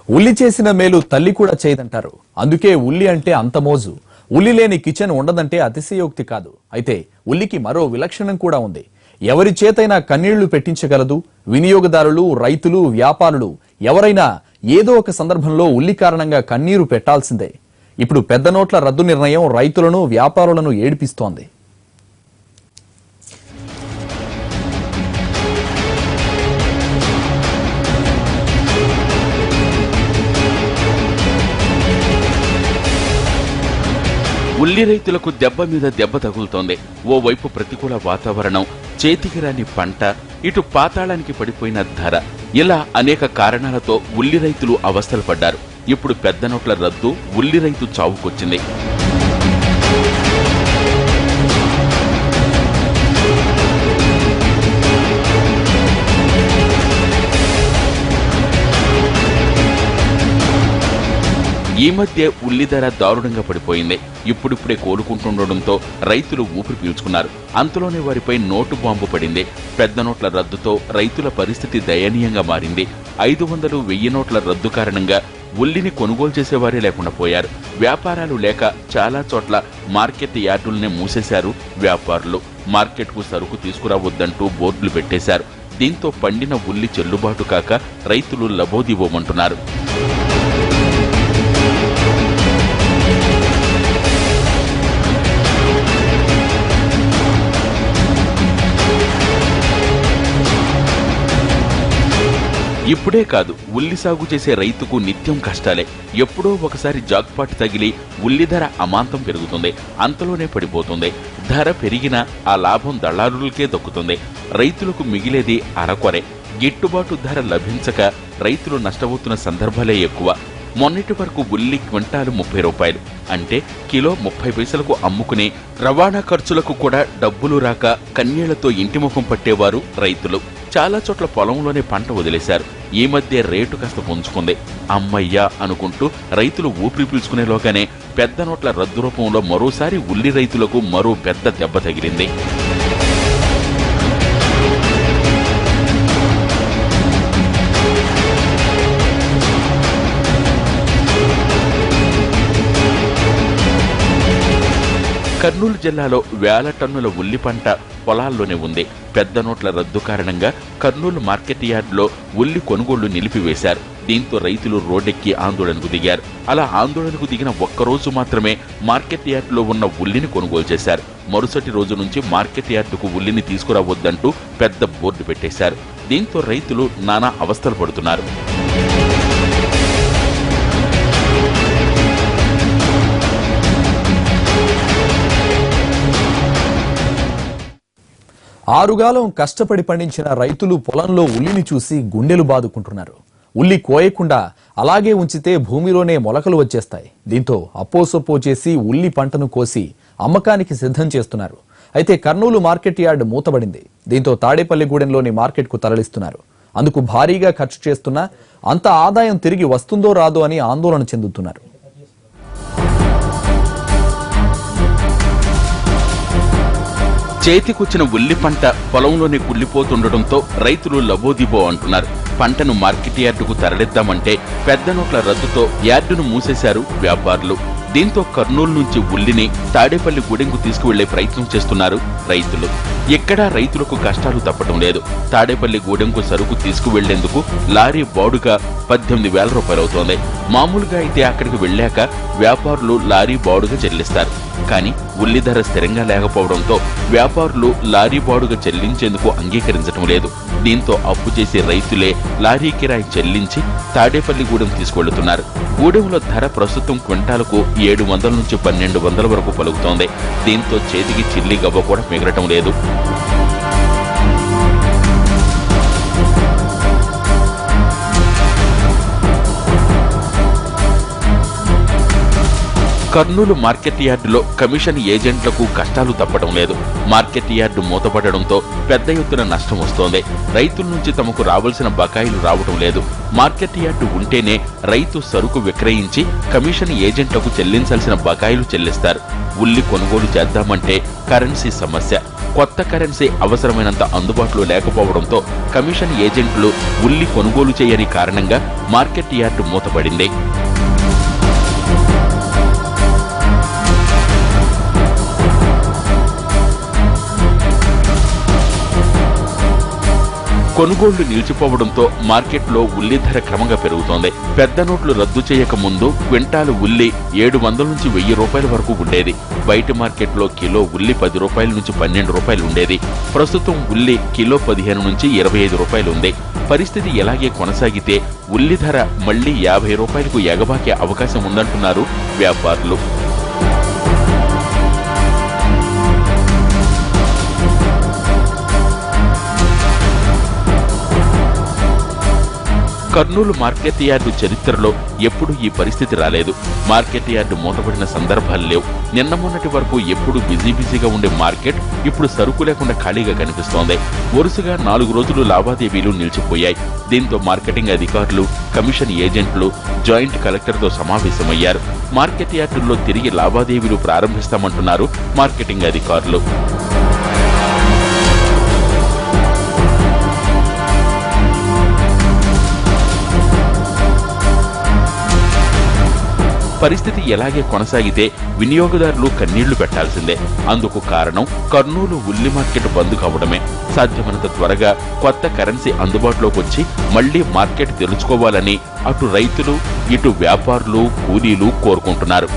ఉల్లి చేసిన మేలు తల్లి కూడా చేయదంటారు. అందుకే ఉల్లి అంటే అంత మోజు. ఉల్లి లేని కిచెన్ ఉండదంటే అతిశయోక్తి కాదు. అయితే ఉల్లికి మరో విలక్షణం కూడా ఉంది. ఎవరి చేతైనా కన్నీళ్లు పెట్టించగలదు. వినియోగదారులు, రైతులు, వ్యాపారులు ఎవరైనా ఏదో ఒక సందర్భంలో ఉల్లి కారణంగా కన్నీరు పెట్టాల్సిందే. ఇప్పుడు పెద్ద నోట్ల రద్దు నిర్ణయం రైతులను, వ్యాపారులను ఏడిపిస్తోంది. ఉల్లి రైతులకు దెబ్బ మీద దెబ్బ తగులుతోంది. ఓవైపు ప్రతికూల వాతావరణం, చేతికి రాని పంట, ఇటు పాతాళానికి పడిపోయిన ధర, ఇలా అనేక కారణాలతో ఉల్లి రైతులు అవస్థలు పడ్డారు. ఇప్పుడు పెద్ద నోట్ల రద్దు ఉల్లి రైతు చావుకొచ్చింది. ఈ మధ్య ఉల్లి ధర దారుణంగా పడిపోయింది. ఇప్పుడిప్పుడే కోలుకుంటుండటంతో రైతులు ఊపిరి పీల్చుకున్నారు. అంతలోనే వారిపై నోటు బాంబు పడింది. పెద్ద నోట్ల రద్దుతో రైతుల పరిస్థితి దయనీయంగా మారింది. 500, 1000 నోట్ల రద్దు కారణంగా ఉల్లిని కొనుగోలు చేసేవారే లేకుండా పోయారు. వ్యాపారాలు లేక చాలా చోట్ల మార్కెట్ యార్డుల్నే మూసేశారు వ్యాపారులు. మార్కెట్కు సరుకు తీసుకురావద్దంటూ బోర్డులు పెట్టేశారు. దీంతో పండిన ఉల్లి చెల్లుబాటు కాక రైతులు లబోదిబోమంటున్నారు. ఇప్పుడే కాదు, ఉల్లి సాగు చేసే రైతుకు నిత్యం కష్టాలే. ఎప్పుడో ఒకసారి జాక్పాట్ తగిలి ఉల్లి ధర అమాంతం పెరుగుతుంది, అంతలోనే పడిపోతుంది. ధర పెరిగినా ఆ లాభం దళారులకే దక్కుతుంది. రైతులకు మిగిలేది అరకొరే. గిట్టుబాటు ధర లభించక రైతులు నష్టపోతున్న సందర్భాలే ఎక్కువ. మొన్నటి వరకు ఉల్లి క్వింటాలు 30 రూపాయలు, అంటే కిలో 30 పైసలకు అమ్ముకుని రవాణా ఖర్చులకు కూడా డబ్బులు రాక కన్నీళ్లతో ఇంటిముఖం పట్టేవారు రైతులు. చాలా చోట్ల పొలంలోనే పంట వదిలేశారు. ఈ మధ్య రేటు కాస్త పుంజుకుంది. అమ్మయ్యా అనుకుంటూ రైతులు ఊపిరి పీల్చుకునేలోగానే పెద్ద నోట్ల రద్దు రూపంలో మరోసారి ఉల్లి రైతులకు మరో పెద్ద దెబ్బ తగిలింది. కర్నూలు జిల్లాలో వేల టన్నుల ఉల్లి పంట పొలాల్లోనే ఉంది. పెద్ద నోట్ల రద్దు కారణంగా కర్నూలు మార్కెట్ యార్డులో ఉల్లి కొనుగోళ్లు నిలిపివేశారు. దీంతో రైతులు రోడ్డెక్కి ఆందోళనకు దిగారు. అలా ఆందోళనకు దిగిన ఒక్కరోజు మాత్రమే మార్కెట్ యార్డులో ఉన్న ఉల్లిని కొనుగోలు చేశారు. మరుసటి రోజు నుంచి మార్కెట్ యార్డుకు ఉల్లిని తీసుకురావద్దంటూ పెద్ద బోర్డు పెట్టేశారు. దీంతో రైతులు నానా అవస్థలు పడుతున్నారు. 6 గాలం కష్టపడి పండించిన రైతులు పొలంలో ఉల్లిని చూసి గుండెలు బాదుకుంటున్నారు. ఉల్లి కోయకుండా అలాగే ఉంచితే భూమిలోనే మొలకలు వచ్చేస్తాయి. దీంతో అప్పోసొప్పో చేసి ఉల్లి పంటను కోసి అమ్మకానికి సిద్ధం చేస్తున్నారు. అయితే కర్నూలు మార్కెట్ యార్డ్ మూతబడింది. దీంతో తాడేపల్లిగూడెంలోని మార్కెట్కు తరలిస్తున్నారు. అందుకు భారీగా ఖర్చు చేస్తున్నా అంత ఆదాయం తిరిగి వస్తుందో రాదో అని ఆందోళన చెందుతున్నారు. చేతికొచ్చిన ఉల్లి పంట పొలంలోనే కుళ్లిపోతుండటంతో రైతులు లబోదిబో అంటున్నారు. పంటను మార్కెట్ యార్డుకు తరలిద్దామంటే పెద్ద నోట్ల రద్దుతో యార్డును మూసేశారు వ్యాపారులు. దీంతో కర్నూలు నుంచి ఉల్లిని తాడేపల్లిగూడెంకు తీసుకువెళ్లే ప్రయత్నం చేస్తున్నారు రైతులు. ఎక్కడా రైతులకు కష్టాలు తప్పటం లేదు. తాడేపల్లిగూడెంకు సరుకు తీసుకువెళ్లేందుకు లారీ బాడుగా 18,000 రూపాయలవుతోంది. మామూలుగా అయితే అక్కడికి వెళ్లాక వ్యాపారులు లారీ బాడుగా చెల్లిస్తారు. కానీ ఉల్లి ధర స్థిరంగా లేకపోవడంతో వ్యాపారులు లారీ బాడుగా చెల్లించేందుకు అంగీకరించడం లేదు. దీంతో అప్పు చేసే రైతులే లారీ కిరాయి చెల్లించి తాడేపల్లిగూడెం తీసుకువెళ్తున్నారు. గూడెంలో ధర ప్రస్తుతం క్వింటాలకు 700 నుంచి 1200 వరకు పలుకుతోంది. దీంతో చేతికి చిల్లి గవ్వ కూడా మిగలటం లేదు. కర్నూలు మార్కెట్ యార్డులో కమిషన్ ఏజెంట్లకు కష్టాలు తప్పడం లేదు. మార్కెట్ యార్డు మూతపడడంతో పెద్ద ఎత్తున నష్టం వస్తోంది. రైతుల నుంచి తమకు రావాల్సిన బకాయిలు రావడం లేదు. మార్కెట్ యార్డు ఉంటేనే రైతు సరుకు విక్రయించి కమిషన్ ఏజెంట్లకు చెల్లించాల్సిన బకాయిలు చెల్లిస్తారు. ఉల్లి కొనుగోలు చేద్దామంటే కరెన్సీ సమస్య. కొత్త కరెన్సీ అవసరమైనంత అందుబాటులో లేకపోవడంతో కమిషన్ ఏజెంట్లు ఉల్లి కొనుగోలు చేయని కారణంగా మార్కెట్ యార్డు మూతపడింది. కొనుగోళ్లు నిలిచిపోవడంతో మార్కెట్లో ఉల్లి ధర క్రమంగా పెరుగుతోంది. పెద్ద నోట్లు రద్దు చేయక ముందు క్వింటాలు ఉల్లి 700 నుంచి 1000 రూపాయల వరకు ఉండేది. బయట మార్కెట్లో కిలో ఉల్లి 10 రూపాయల నుంచి 12 రూపాయలు ఉండేది. ప్రస్తుతం ఉల్లి కిలో 15 నుంచి 25 రూపాయలు ఉంది. పరిస్థితి ఎలాగే కొనసాగితే ఉల్లి ధర మళ్లీ 50 రూపాయలకు ఎగబాకే అవకాశం ఉందంటున్నారు వ్యాపారులు. కర్నూలు మార్కెట్ యార్డు చరిత్రలో ఎప్పుడూ ఈ పరిస్థితి రాలేదు. మార్కెట్ యార్డు మూతపడిన సందర్భాలు లేవు. నిన్న మొన్నటి వరకు ఎప్పుడు బిజీగా ఉండే మార్కెట్ ఇప్పుడు సరుకు లేకుండా ఖాళీగా కనిపిస్తోంది. వరుసగా 4 రోజులు లావాదేవీలు నిలిచిపోయాయి. దీంతో మార్కెటింగ్ అధికారులు, కమిషన్ ఏజెంట్లు జాయింట్ కలెక్టర్తో సమావేశమయ్యారు. మార్కెట్ యార్డుల్లో తిరిగి లావాదేవీలు ప్రారంభిస్తామంటున్నారు మార్కెటింగ్ అధికారులు. పరిస్థితి ఎలాగే కొనసాగితే వినియోగదారులు కన్నీళ్లు పెట్టాల్సిందే. అందుకు కారణం కర్నూలు ఉల్లి మార్కెట్ బంద్ కావడమే. సాధ్యమైనంత త్వరగా కొత్త కరెన్సీ అందుబాటులోకి వచ్చి మళ్లీ మార్కెట్ తెరుచుకోవాలని అటు రైతులు, ఇటు వ్యాపారులు, కూలీలు కోరుకుంటున్నారు.